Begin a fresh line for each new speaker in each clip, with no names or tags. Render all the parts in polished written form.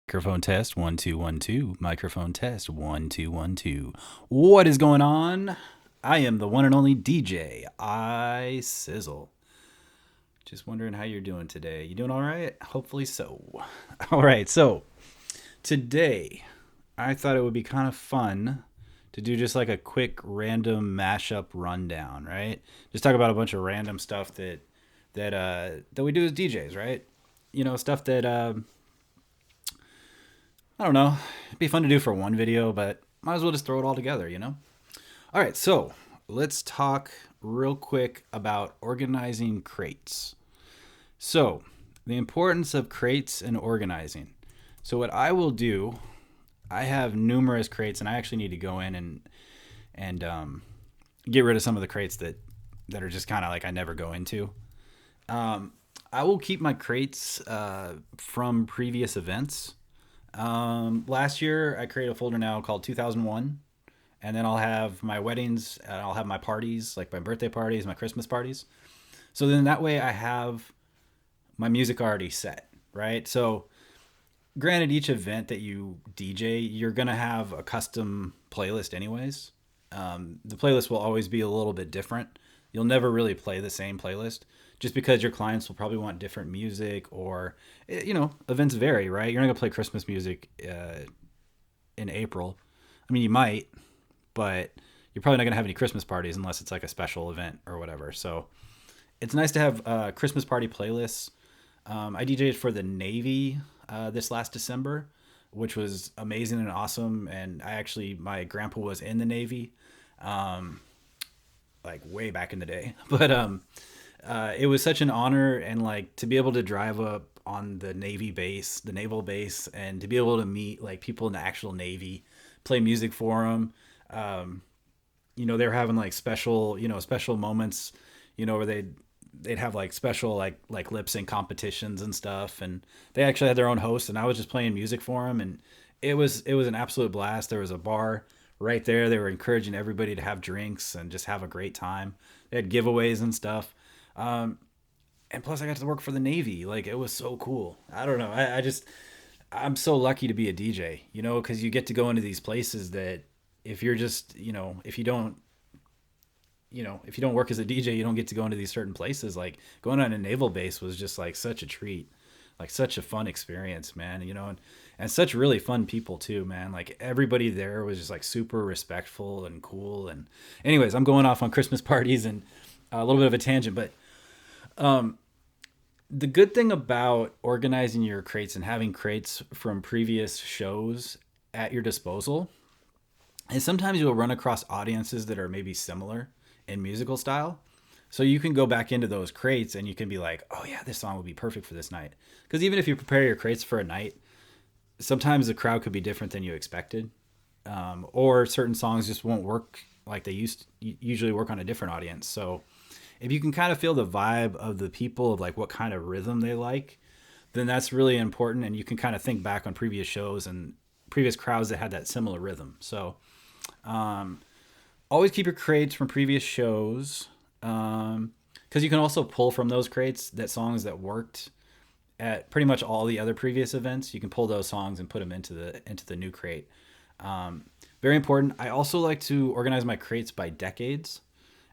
Microphone test 1 2 1 2. Microphone test 1 2 1 2. What is going on? I am the one and only DJ iSizzle. Just wondering how you're doing today. You doing all right? Hopefully so. All right, so today I thought it would be kind of fun to do just like a quick random mashup rundown, right? Just talk about a bunch of random stuff that we do as DJs, right? Stuff that I don't know. It'd be fun to do for one video, but might as well just throw it all together. All right, so let's talk real quick about organizing crates. So, the importance of crates and organizing. So, what I will do, I have numerous crates, and I actually need to go in and get rid of some of the crates that are just kind of like I never go into. I will keep my crates from previous events. Last year, I created a folder now called 2001, and then I'll have my weddings, and I'll have my parties, like my birthday parties, my Christmas parties. So then that way I have my music already set, right? So granted, each event that you DJ, you're going to have a custom playlist anyways. The playlist will always be a little bit different. You'll never really play the same playlist just because your clients will probably want different music or, events vary, right? You're not going to play Christmas music in April. I mean, you might, but you're probably not going to have any Christmas parties unless it's like a special event or whatever. So it's nice to have Christmas party playlists. I DJed for the Navy this last December, which was amazing and awesome. And my grandpa was in the Navy, like way back in the day. But it was such an honor, and like to be able to drive up on the Navy base, the naval base, and to be able to meet like people in the actual Navy, play music for them. They were having like special moments, where they'd have like special like lip sync competitions and stuff, and they actually had their own host, and I was just playing music for them, and it was an absolute blast. There was a bar right there. They were encouraging everybody to have drinks and just have a great time. They had giveaways and stuff. And plus I got to work for the Navy. Like, it was so cool. I don't know. I'm so lucky to be a DJ, because you get to go into these places that if you're just, if you don't, if you don't work as a DJ, you don't get to go into these certain places. Like going on a naval base was just like such a treat, like such a fun experience, man, and such really fun people too, man. Like everybody there was just like super respectful and cool. And anyways, I'm going off on Christmas parties and a little bit of a tangent, but the good thing about organizing your crates and having crates from previous shows at your disposal is sometimes you'll run across audiences that are maybe similar in musical style. So you can go back into those crates and you can be like, oh yeah, this song would be perfect for this night. Because even if you prepare your crates for a night, sometimes the crowd could be different than you expected. Or certain songs just won't work like they usually work on a different audience. So if you can kind of feel the vibe of the people, of like what kind of rhythm they like, then that's really important. And you can kind of think back on previous shows and previous crowds that had that similar rhythm. So always keep your crates from previous shows, because you can also pull from those crates that songs that worked at pretty much all the other previous events. You can pull those songs and put them into the new crate. Very important. I also like to organize my crates by decades.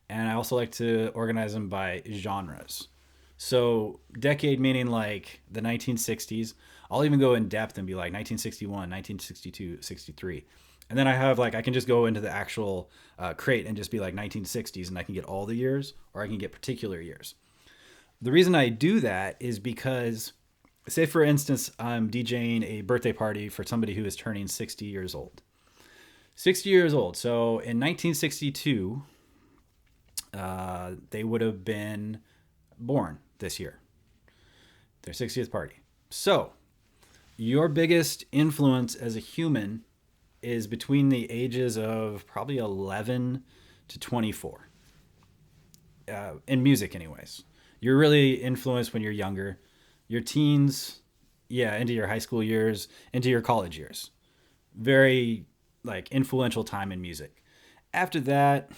And I also like to organize them by genres. So decade meaning like the 1960s. I'll even go in depth and be like 1961, 1962, 63. And then I have like, I can just go into the actual crate and just be like 1960s, and I can get all the years, or I can get particular years. The reason I do that is because, say for instance, I'm DJing a birthday party for somebody who is turning 60 years old. 60 years old. So in 1962, they would have been born this year, their 60th party. So your biggest influence as a human is between the ages of probably 11 to 24, in music anyways. You're really influenced when you're younger, your teens, into your high school years, into your college years. Very like influential time in music. After that,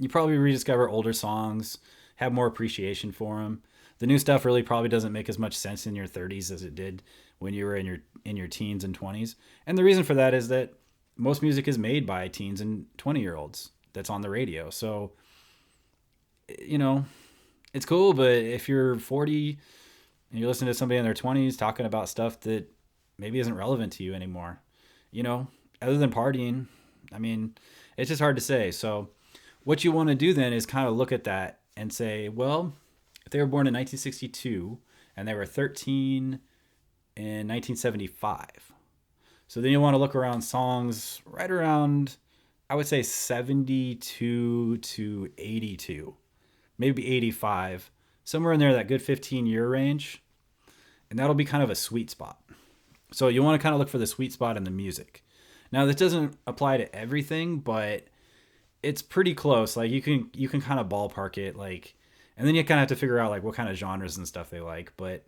you probably rediscover older songs, have more appreciation for them. The new stuff really probably doesn't make as much sense in your 30s as it did when you were in your teens and 20s. And the reason for that is that most music is made by teens and 20-year-olds that's on the radio. So, you know, it's cool, but if you're 40 and you're listening to somebody in their 20s talking about stuff that maybe isn't relevant to you anymore, you know, other than partying, I mean, it's just hard to say. So what you want to do then is kind of look at that and say, well, if they were born in 1962 and they were 13 in 1975, so then you want to look around songs right around, I would say 72 to 82, maybe 85, somewhere in there, that good 15-year range. And that'll be kind of a sweet spot. So you want to kind of look for the sweet spot in the music. Now, this doesn't apply to everything, but it's pretty close. Like you can kind of ballpark it, like, and then you kind of have to figure out like what kind of genres and stuff they like. But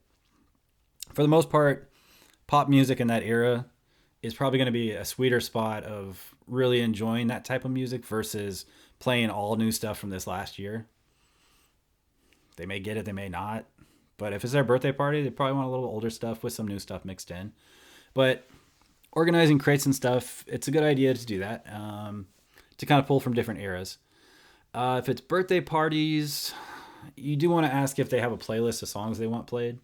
for the most part, pop music in that era is probably going to be a sweeter spot of really enjoying that type of music versus playing all new stuff from this last year. They may get it, they may not. But if it's their birthday party, they probably want a little older stuff with some new stuff mixed in. But organizing crates and stuff, it's a good idea to do that, to kind of pull from different eras. If it's birthday parties, you do want to ask if they have a playlist of songs they want played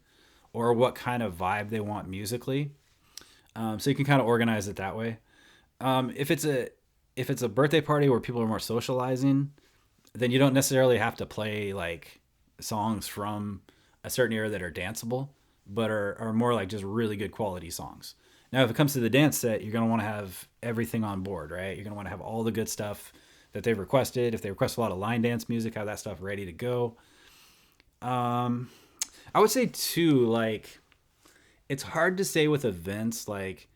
or what kind of vibe they want musically. So you can kind of organize it that way. If it's a birthday party where people are more socializing, then you don't necessarily have to play like songs from a certain era that are danceable, but are more like just really good quality songs. Now, if it comes to the dance set, you're going to want to have everything on board, right? You're going to want to have all the good stuff that they've requested. If they request a lot of line dance music, have that stuff ready to go. I would say too, like, it's hard to say with events, like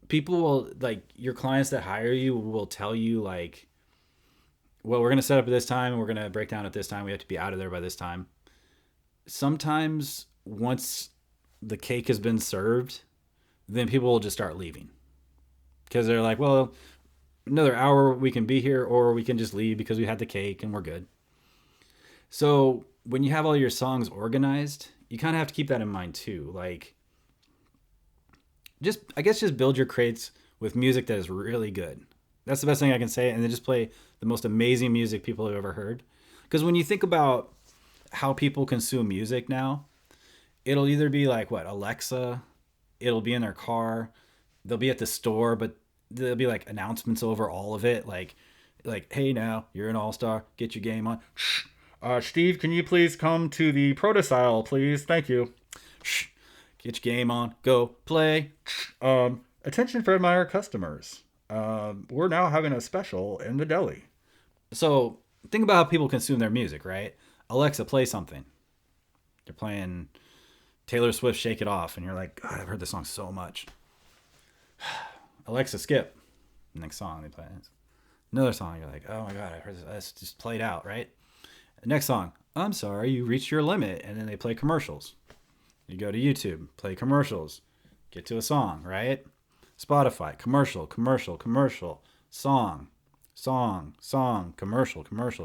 people will, like your clients that hire you will tell you like, well, we're going to set up at this time and we're going to break down at this time. We have to be out of there by this time. Sometimes once the cake has been served, then people will just start leaving because they're like, well, another hour we can be here or we can just leave because we had the cake and we're good. So when you have all your songs organized, you kind of have to keep that in mind too. Like, I guess just build your crates with music that is really good. That's the best thing I can say. And then just play the most amazing music people have ever heard. Because when you think about how people consume music now, it'll either be like Alexa, it'll be in their car, they'll be at the store, but there'll be like announcements over all of it. Like, hey, now you're an all-star, get your game on. Steve, can you please come to the produce aisle, please? Thank you. Get your game on, go play. Attention Fred Meyer customers. We're now having a special in the deli. So think about how people consume their music, right? Alexa, play something. They're playing Taylor Swift, Shake It Off, and you're like, God, I've heard this song so much. Alexa, skip. Next song, they play another song. You're like, oh my God, I heard this. That's just played out, right? Next song, I'm sorry, you reached your limit. And then they play commercials. You go to YouTube, play commercials, get to a song, right? Spotify, commercial, song,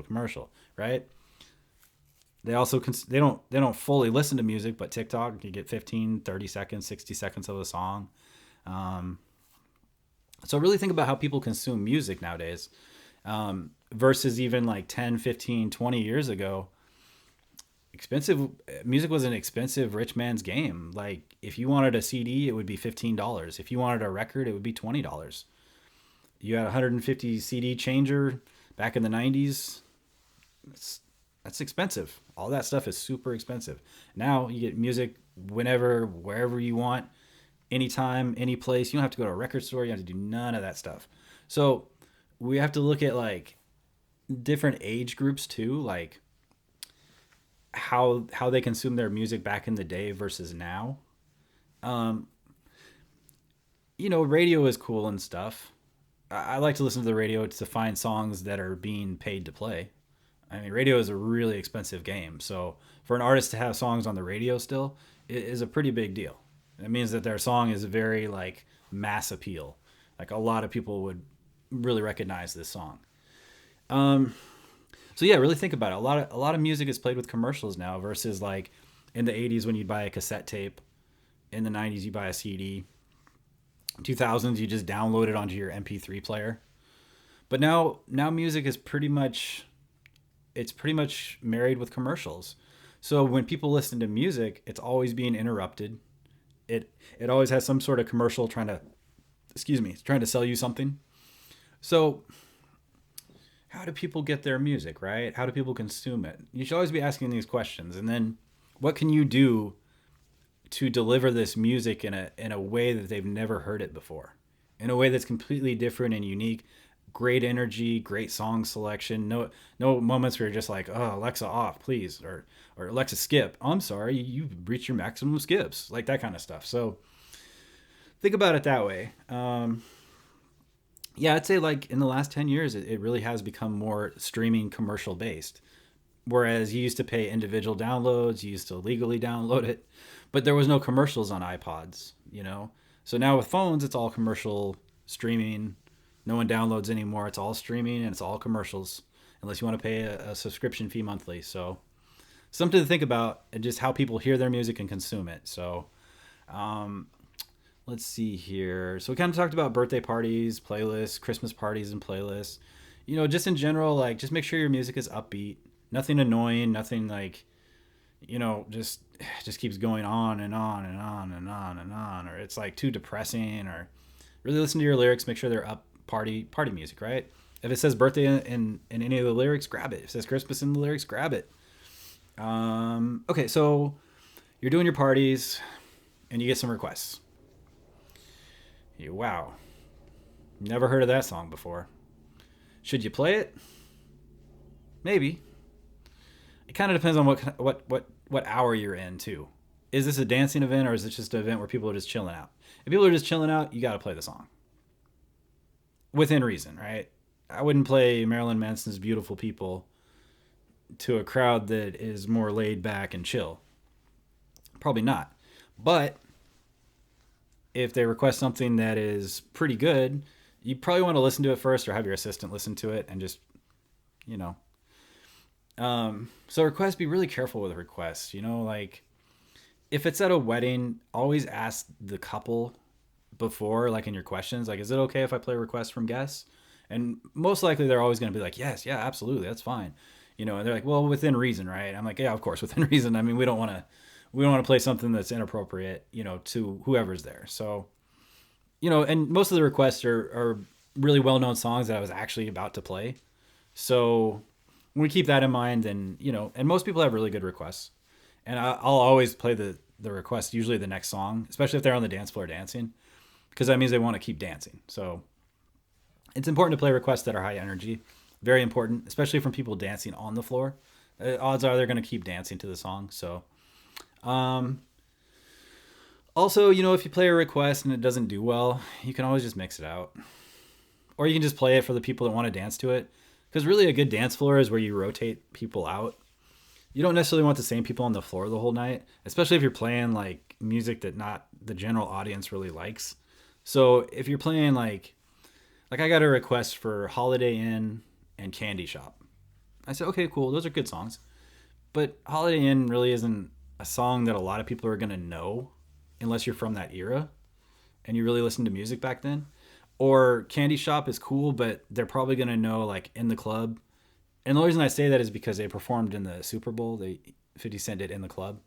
commercial, right? They also they don't fully listen to music, but TikTok, you get 15, 30 seconds, 60 seconds of a song. So really think about how people consume music nowadays, versus even like 10, 15, 20 years ago. Expensive music was an expensive rich man's game. Like if you wanted a CD, it would be $15. If you wanted a record, it would be $20. You had a 150 CD changer back in the 90s. That's expensive. All that stuff is super expensive. Now you get music whenever, wherever you want, anytime, any place. You don't have to go to a record store. You have to do none of that stuff. So we have to look at like different age groups too, like how they consume their music back in the day versus now. Radio is cool and stuff. I like to listen to the radio to find songs that are being paid to play. I mean, radio is a really expensive game. So for an artist to have songs on the radio still is a pretty big deal. It means that their song is very like mass appeal. Like a lot of people would really recognize this song. So yeah, really think about it. A lot of music is played with commercials now versus like in the 80s when you'd buy a cassette tape In the 90s, you buy a CD. 2000s, you just download it onto your MP3 player. But now music is pretty much married with commercials. So when people listen to music, it's always being interrupted. It always has some sort of commercial trying to sell you something. So how do people get their music, right? How do people consume it? You should always be asking these questions. And then what can you do to deliver this music in a way that they've never heard it before? In a way that's completely different and unique. Great energy, great song selection. No moments where you're just like, oh, Alexa off, please, or Alexa skip. Oh, I'm sorry, you've reached your maximum skips, like that kind of stuff. So think about it that way. Yeah, I'd say like in the last 10 years, it really has become more streaming commercial based. Whereas you used to pay individual downloads, you used to legally download it, but there was no commercials on iPods, you know? So now with phones, it's all commercial streaming. No one downloads anymore. It's all streaming and it's all commercials, unless you want to pay a subscription fee monthly. So something to think about, and just how people hear their music and consume it. So let's see here. So we kind of talked about birthday parties, playlists, Christmas parties and playlists. You know, just in general, like just make sure your music is upbeat, nothing annoying, nothing like, you know, just keeps going on and on and on and on and on, or it's like too depressing, or really listen to your lyrics, make sure they're up party music, right? If it says birthday in any of the lyrics, grab it. If it says Christmas in the lyrics, grab it. Okay, so you're doing your parties and you get some requests. Wow, never heard of that song before. Should you play it? Maybe. It kind of depends on what hour you're in too. Is this a dancing event, or is it just an event where people are just chilling out? If people are just chilling out, you got to play the song within reason, right? I wouldn't play Marilyn Manson's Beautiful People to a crowd that is more laid back and chill. Probably not. But if they request something that is pretty good, you probably want to listen to it first, or have your assistant listen to it, and just, you know. So requests, be really careful with requests. You know, like if it's at a wedding, always ask the couple before, like in your questions, like, is it okay if I play requests from guests? And most likely they're always going to be like, yes, yeah, absolutely, that's fine. You know, and they're like, well, within reason, right? I'm like, yeah, of course, within reason. I mean, we don't want to play something that's inappropriate, you know, to whoever's there. So, you know, and most of the requests are really well-known songs that I was actually about to play. So when we keep that in mind, then, you know, and most people have really good requests. And I'll always play the request, usually the next song, especially if they're on the dance floor dancing, because that means they want to keep dancing. So it's important to play requests that are high energy. Very important, especially from people dancing on the floor. Odds are they're going to keep dancing to the song. So also, you know, if you play a request and it doesn't do well, you can always just mix it out. Or you can just play it for the people that want to dance to it. Because really a good dance floor is where you rotate people out. You don't necessarily want the same people on the floor the whole night, especially if you're playing like music that not the general audience really likes. So if you're playing like I got a request for Holiday Inn and Candy Shop. I said, okay, cool. Those are good songs. But Holiday Inn really isn't a song that a lot of people are going to know unless you're from that era and you really listened to music back then. Or Candy Shop is cool, but they're probably going to know like In the Club. And the reason I say that is because they performed in the Super Bowl. 50 Cent did In the Club.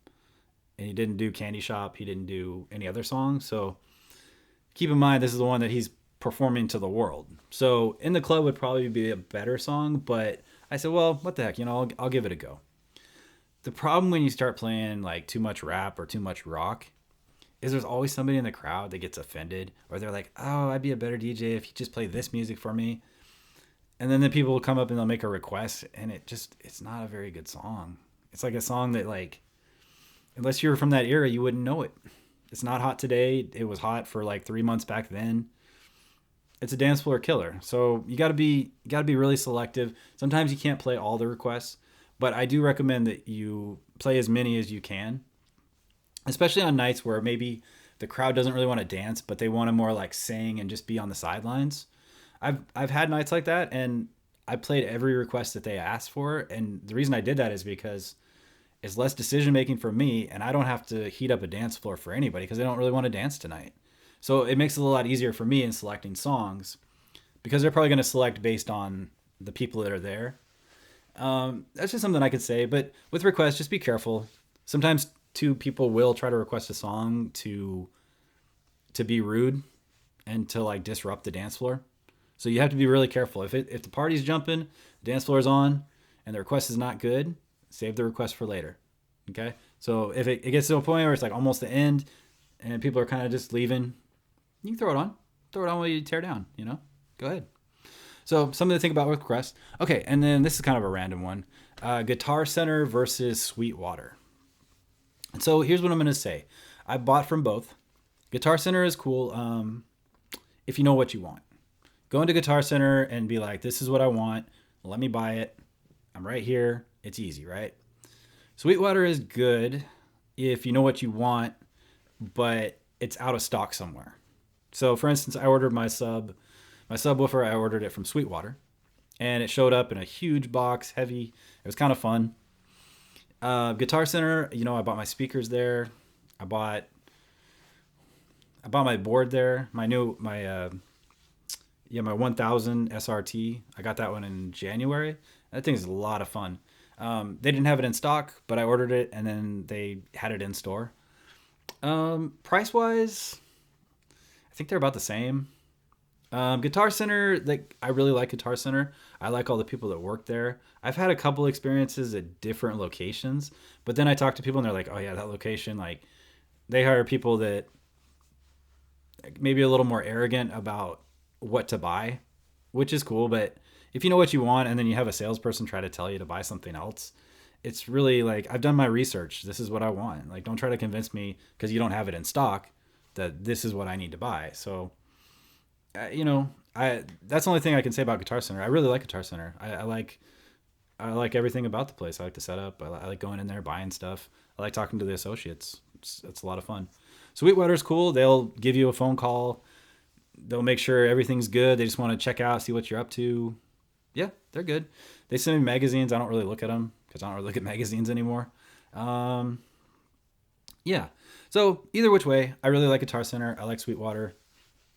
And he didn't do Candy Shop. He didn't do any other song. So keep in mind, this is the one that he's performing to the world. So In the Club would probably be a better song. But I said, well, what the heck? You know, I'll give it a go. The problem when you start playing like too much rap or too much rock is there's always somebody in the crowd that gets offended, or they're like, oh, I'd be a better DJ if you just play this music for me. And then the people will come up and they'll make a request, and it's not a very good song. It's like a song that, like, unless you were from that era, you wouldn't know it. It's not hot today. It was hot for like 3 months back then. It's a dance floor killer. So you gotta be really selective. Sometimes you can't play all the requests, but I do recommend that you play as many as you can. Especially on nights where maybe the crowd doesn't really want to dance, but they want to more like sing and just be on the sidelines. I've had nights like that, and I played every request that they asked for. And the reason I did that is because It's less decision making for me, and I don't have to heat up a dance floor for anybody because they don't really want to dance tonight. So it makes it a lot easier for me in selecting songs because they're probably going to select based on the people that are there. That's just something I could say. But with requests, just be careful. Sometimes two people will try to request a song to be rude and to like disrupt the dance floor. So you have to be really careful. If the party's jumping, the dance floor is on, and the request is not good, save the request for later. Okay. So if it gets to a point where it's like almost the end, and people are kind of just leaving, you can throw it on. Throw it on while you tear down. Go ahead. So something to think about with requests. Okay, and then this is kind of a random one: Guitar Center versus Sweetwater. And so here's what I'm going to say: I bought from both. Guitar Center is cool if you know what you want. Go into Guitar Center and be like, this is what I want. Let me buy it. I'm right here. It's easy, right? Sweetwater is good if you know what you want, but it's out of stock somewhere. So for instance, I ordered my subwoofer, I ordered it from Sweetwater, and it showed up in a huge box, heavy. It was kind of fun. Guitar Center, I bought my speakers there. I bought my board there. My 1000 SRT. I got that one in January. That thing is a lot of fun. They didn't have it in stock, but I ordered it and then they had it in store. Price wise, I think they're about the same. Guitar Center, I really like Guitar Center. I like all the people that work there. I've had a couple experiences at different locations, but then I talk to people and they're like, oh yeah, that location, like they hire people that maybe a little more arrogant about what to buy, which is cool. But if you know what you want and then you have a salesperson try to tell you to buy something else, it's really like, I've done my research. This is what I want. Like, don't try to convince me because you don't have it in stock that this is what I need to buy. So, that's the only thing I can say about Guitar Center. I really like Guitar Center. I like everything about the place. I like the setup. I like going in there, buying stuff. I like talking to the associates. It's a lot of fun. Sweetwater's cool. They'll give you a phone call. They'll make sure everything's good. They just want to check out, see what you're up to. Yeah, they're good. They send me magazines. I don't really look at them because I don't really look at magazines anymore. Yeah. So either which way, I really like Guitar Center. I like Sweetwater.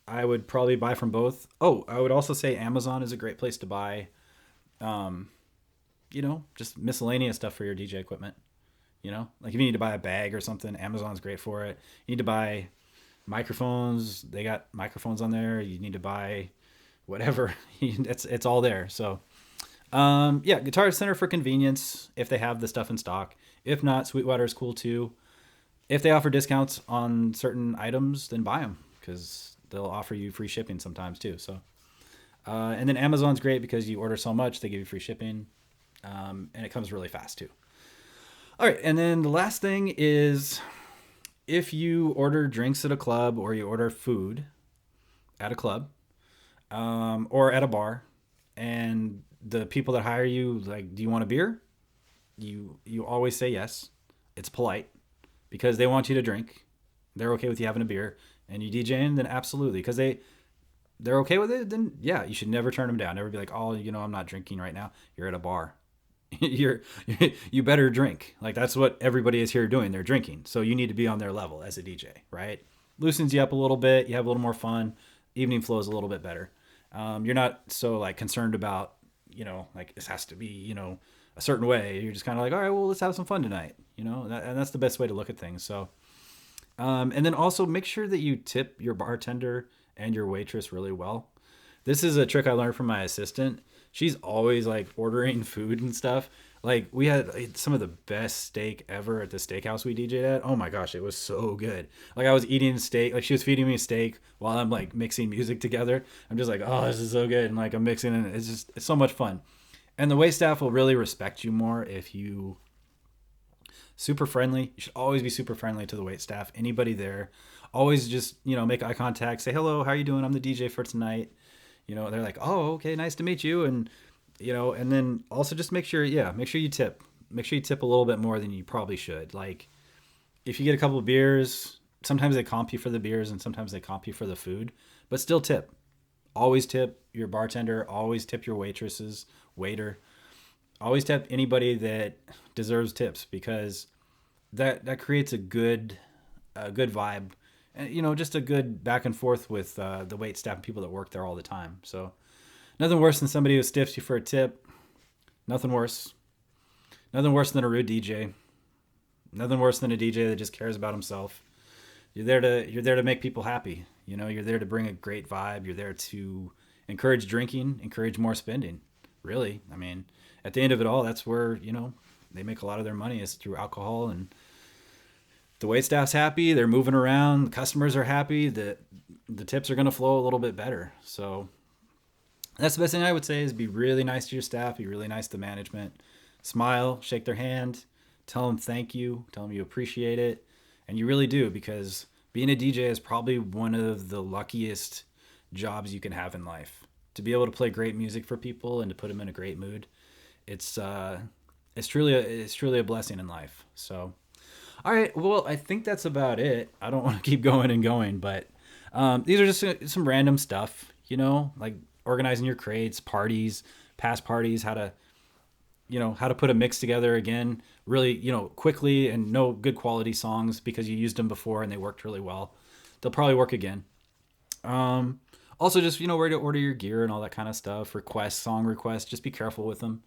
I would probably buy from both. Oh, I would also say Amazon is a great place to buy, just miscellaneous stuff for your DJ equipment. Like if you need to buy a bag or something, Amazon's great for it. You need to buy microphones. They got microphones on there. You need to buy whatever. It's all there. So, Guitar Center for convenience if they have the stuff in stock. If not, Sweetwater is cool too. If they offer discounts on certain items, then buy them because they'll offer you free shipping sometimes too. So, and then Amazon's great because you order so much, they give you free shipping, and it comes really fast too. All right, and then the last thing is if you order drinks at a club or you order food at a club or at a bar, and the people that hire you like, do you want a beer? You always say yes. It's polite because they want you to drink. They're okay with you having a beer, and you DJing, then absolutely, because they're okay with it. Then yeah, you should never turn them down. Never be like, oh, I'm not drinking right now. You're at a bar. You better drink. Like that's what everybody is here doing. They're drinking. So you need to be on their level as a DJ, right? Loosens you up a little bit. You have a little more fun. Evening flows a little bit better. You're not so like concerned about, like this has to be, a certain way. You're just kind of like, all right, well, let's have some fun tonight, and that's the best way to look at things. So, and then also make sure that you tip your bartender and your waitress really well. This is a trick I learned from my assistant. She's always like ordering food and stuff. Like we had some of the best steak ever at the steakhouse we DJ'd at. Oh my gosh, it was so good. Like I was eating steak, like she was feeding me steak while I'm like mixing music together. I'm just like, oh, this is so good. And like I'm mixing and it's so much fun. And the waitstaff will really respect you more if you super friendly. You should always be super friendly to the waitstaff. Anybody there, always just, make eye contact, say, hello, how are you doing? I'm the DJ for tonight. They're like, oh, okay, nice to meet you. And, and then also just make sure you tip. Make sure you tip a little bit more than you probably should. Like if you get a couple of beers, sometimes they comp you for the beers and sometimes they comp you for the food, but still tip. Always tip your bartender, always tip your waiter. Always tip anybody that deserves tips, because that creates a good vibe, and just a good back and forth with the wait staff and people that work there all the time. So nothing worse than somebody who stiffs you for a tip. Nothing worse. Nothing worse than a rude DJ. Nothing worse than a DJ that just cares about himself. You're there to make people happy. You're there to bring a great vibe. You're there to encourage drinking, encourage more spending. Really, I mean, at the end of it all, that's where they make a lot of their money, is through alcohol. And the wait staff's happy. They're moving around. The customers are happy. The tips are going to flow a little bit better. So that's the best thing I would say, is be really nice to your staff. Be really nice to management. Smile, shake their hand, tell them thank you, tell them you appreciate it. And you really do, because being a DJ is probably one of the luckiest jobs you can have in life. To be able to play great music for people and to put them in a great mood, it's truly a blessing in life. So, all right, well, I think that's about it. I don't want to keep going and going, but these are just some random stuff, like organizing your crates, parties, past parties, how to put a mix together again, really, quickly, and know good quality songs because you used them before and they worked really well. They'll probably work again. Also, just, where to order your gear and all that kind of stuff. Song requests, just be careful with them.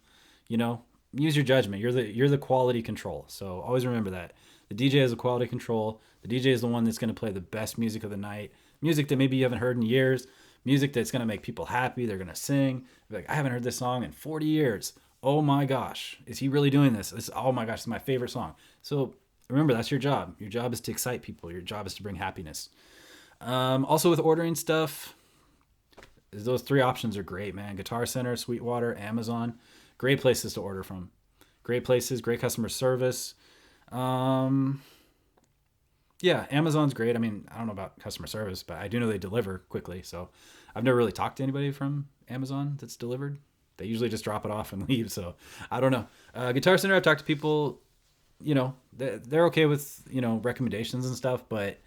Use your judgment. You're the quality control. So always remember that. The DJ is the quality control. The DJ is the one that's going to play the best music of the night. Music that maybe you haven't heard in years. Music that's going to make people happy. They're going to sing. Be like, I haven't heard this song in 40 years. Oh my gosh, is he really doing this? Oh my gosh, it's my favorite song. So remember, that's your job. Your job is to excite people. Your job is to bring happiness. Also, with ordering stuff, those three options are great, man. Guitar Center, Sweetwater, Amazon. Great places to order from. Great places, great customer service. Yeah, Amazon's great. I mean, I don't know about customer service, but I do know they deliver quickly. So I've never really talked to anybody from Amazon that's delivered. They usually just drop it off and leave. So I don't know. Guitar Center, I've talked to people, they're okay with, recommendations and stuff. But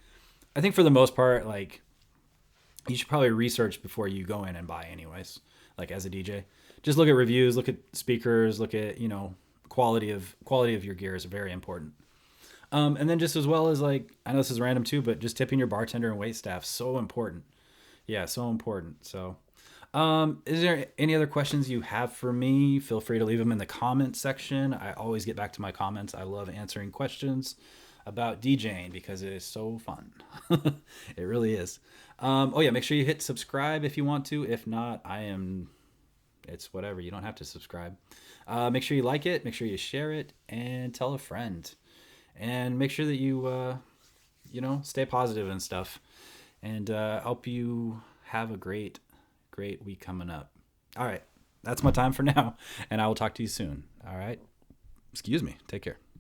I think for the most part, like, you should probably research before you go in and buy anyways, like as a DJ. Just look at reviews, look at speakers, look at, quality of your gear is very important. And then just as well as, like, I know this is random too, but just tipping your bartender and wait staff, so important. Yeah, so important. So is there any other questions you have for me? Feel free to leave them in the comments section. I always get back to my comments. I love answering questions about DJing because it is so fun. It really is. Oh yeah, make sure you hit subscribe if you want to. If not, it's whatever. You don't have to subscribe. Make sure you like it. Make sure you share it and tell a friend. And make sure that you, stay positive and stuff. And hope you have a great week coming up. All right. That's my time for now. And I will talk to you soon. All right. Excuse me. Take care.